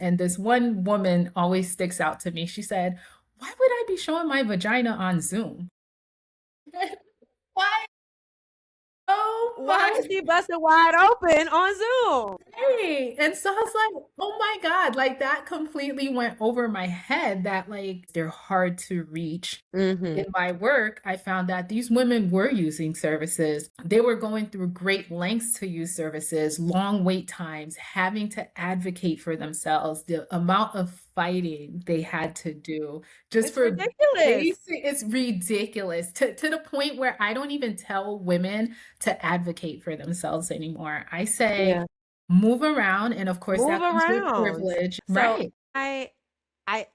And this one woman always sticks out to me. She said, "Why would I be showing my vagina on Zoom?" Why? Oh Why my is she busted wide open on Zoom? Right. And so I was like, oh my God, like that completely went over my head that like they're hard to reach. Mm-hmm. In my work, I found that these women were using services. They were going through great lengths to use services, long wait times, having to advocate for themselves, the amount of fighting they had to do just It's for ridiculous. basic, it's ridiculous to the point where I don't even tell women to advocate for themselves anymore. I say, Yeah. move around, and of course, Move that comes with around. privilege. So Right.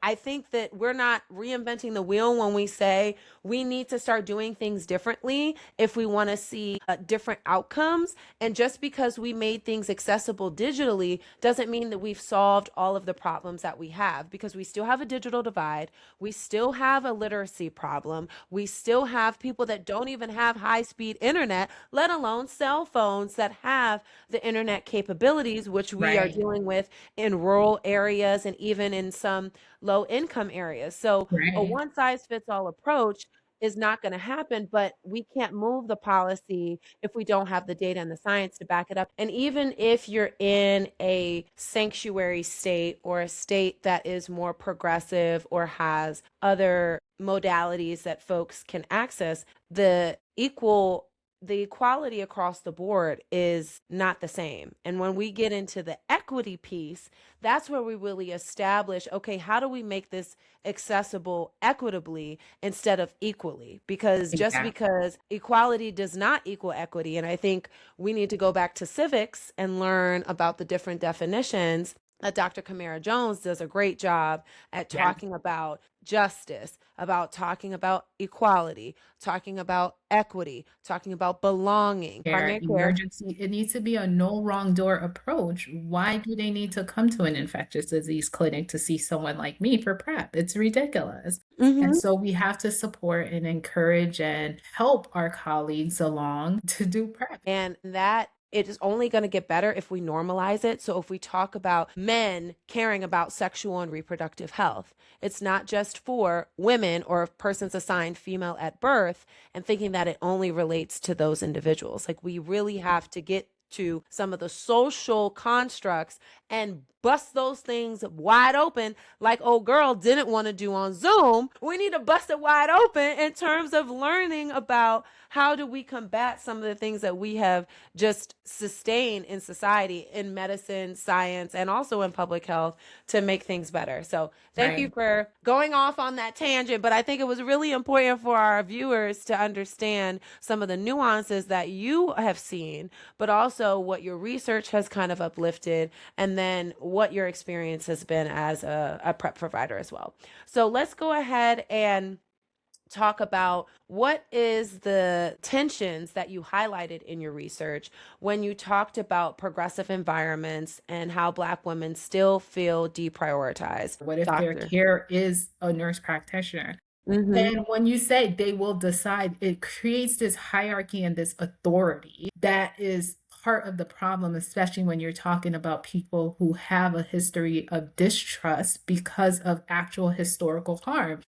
I think that we're not reinventing the wheel when we say we need to start doing things differently if we want to see different outcomes. And just because we made things accessible digitally doesn't mean that we've solved all of the problems that we have, because we still have a digital divide. We still have a literacy problem. We still have people that don't even have high-speed internet, let alone cell phones that have the internet capabilities, which we are Right. dealing with in rural areas and even in some low income areas. So a Right. one size fits all approach is not going to happen, but we can't move the policy if we don't have the data and the science to back it up. And even if you're in a sanctuary state or a state that is more progressive or has other modalities that folks can access, the equality across the board is not the same. And when we get into the equity piece, that's where we really establish, okay, how do we make this accessible equitably instead of equally? Because just Exactly. because equality does not equal equity, and I think we need to go back to civics and learn about the different definitions. Dr. Kamara Jones does a great job at Yeah. talking about justice, about talking about equality, talking about equity, talking about belonging, Care, primary care. emergency, it needs to be a no wrong door approach. Why do they need to come to an infectious disease clinic to see someone like me for PrEP? It's ridiculous. And Mm-hmm. so we have to support and encourage and help our colleagues along to do PrEP. And that it is only going to get better if we normalize it. So if we talk about men caring about sexual and reproductive health, it's not just for women or persons assigned female at birth and thinking that it only relates to those individuals. Like, we really have to get to some of the social constructs and bust those things wide open, like old girl didn't want to do on Zoom. We need to bust it wide open in terms of learning about how do we combat some of the things that we have just sustained in society, in medicine, science, and also in public health, to make things better. So thank you Right. for going off on that tangent, but I think it was really important for our viewers to understand some of the nuances that you have seen, but also what your research has kind of uplifted, and then what your experience has been as a PrEP provider as well. So let's go ahead and talk about what is the tensions that you highlighted in your research when you talked about progressive environments and how Black women still feel deprioritized. What if their Doctor. care is a nurse practitioner? Mm-hmm. And when you say they will decide, it creates this hierarchy and this authority that is part of the problem, especially when you're talking about people who have a history of distrust because of actual historical harm.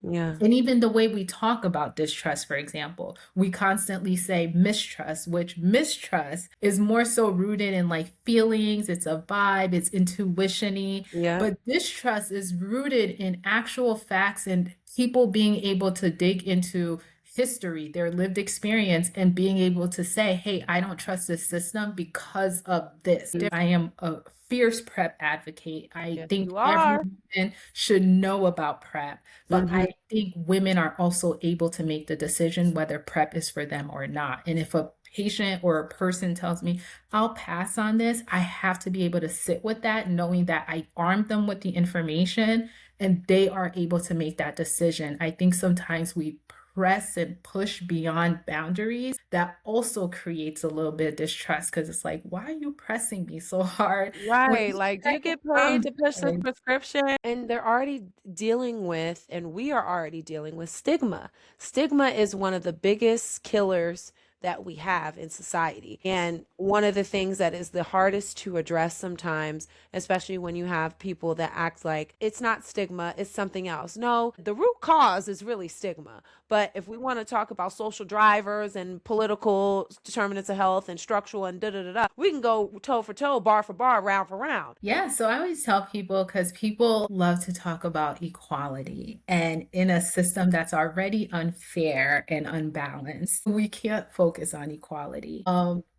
Yeah. And even the way we talk about distrust, for example, we constantly say mistrust, which mistrust is more so rooted in like feelings, it's a vibe, it's intuition-y. Yeah. But distrust is rooted in actual facts and people being able to dig into history, their lived experience, and being able to say, hey, I don't trust this system because of this. I am a fierce PrEP advocate. I Yes, think you every are. woman should know about PrEP. But Mm-hmm. I think women are also able to make the decision whether PrEP is for them or not. And if a patient or a person tells me, I'll pass on this, I have to be able to sit with that, knowing that I armed them with the information and they are able to make that decision. I think sometimes we press and push beyond boundaries that also creates a little bit of distrust because it's like, why are you pressing me so hard when Right. you Like, do you check get paid I'm to push this good? prescription? And they're already dealing with, and we are already dealing with stigma. Stigma is one of the biggest killers that we have in society. And one of the things that is the hardest to address sometimes, especially when you have people that act like it's not stigma, it's something else. No, the root cause is really stigma. But if we want to talk about social drivers and political determinants of health and structural and da da da da, we can go toe for toe, bar for bar, round for round. Yeah, so I always tell people, because people love to talk about equality, and in a system that's already unfair and unbalanced, we can't focus on equality.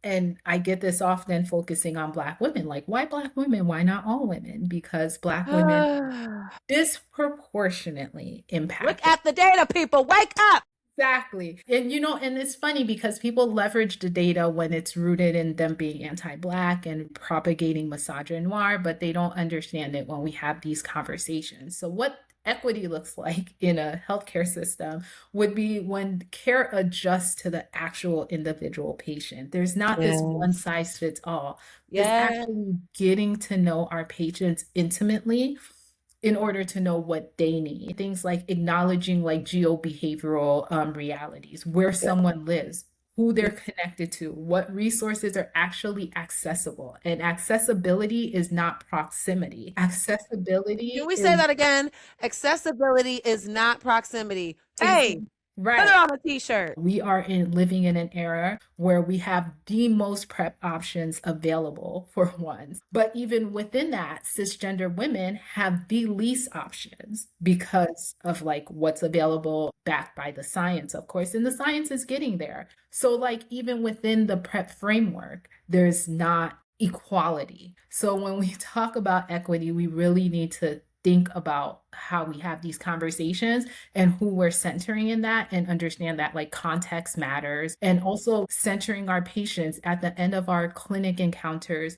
And I get this often focusing on Black women, like, why Black women? Why not all women? Because Black women disproportionately Look impacted. at the data, people. Wake up. Exactly. And and it's funny because people leverage the data when it's rooted in them being anti-Black and propagating misogynoir, but they don't understand it when we have these conversations. So what equity looks like in a healthcare system would be when care adjusts to the actual individual patient. There's not this one Yes. size fits all. It's Yes. actually getting to know our patients intimately in order to know what they need. Things like acknowledging like geo-behavioral realities, where someone lives, who they're connected to, what resources are actually accessible. And accessibility is not proximity. Can Accessibility we say is that again? Accessibility is not proximity. ex- Hey, put right. it on a t-shirt. We are living in an era where we have the most PrEP options available for ones. But even within that, cisgender women have the least options because of like what's available backed by the science, of course. And the science is getting there. So like even within the PrEP framework, there's not equality. So when we talk about equity, we really need to think about how we have these conversations and who we're centering in that, and understand that like context matters, and also centering our patients at the end of our clinic encounters.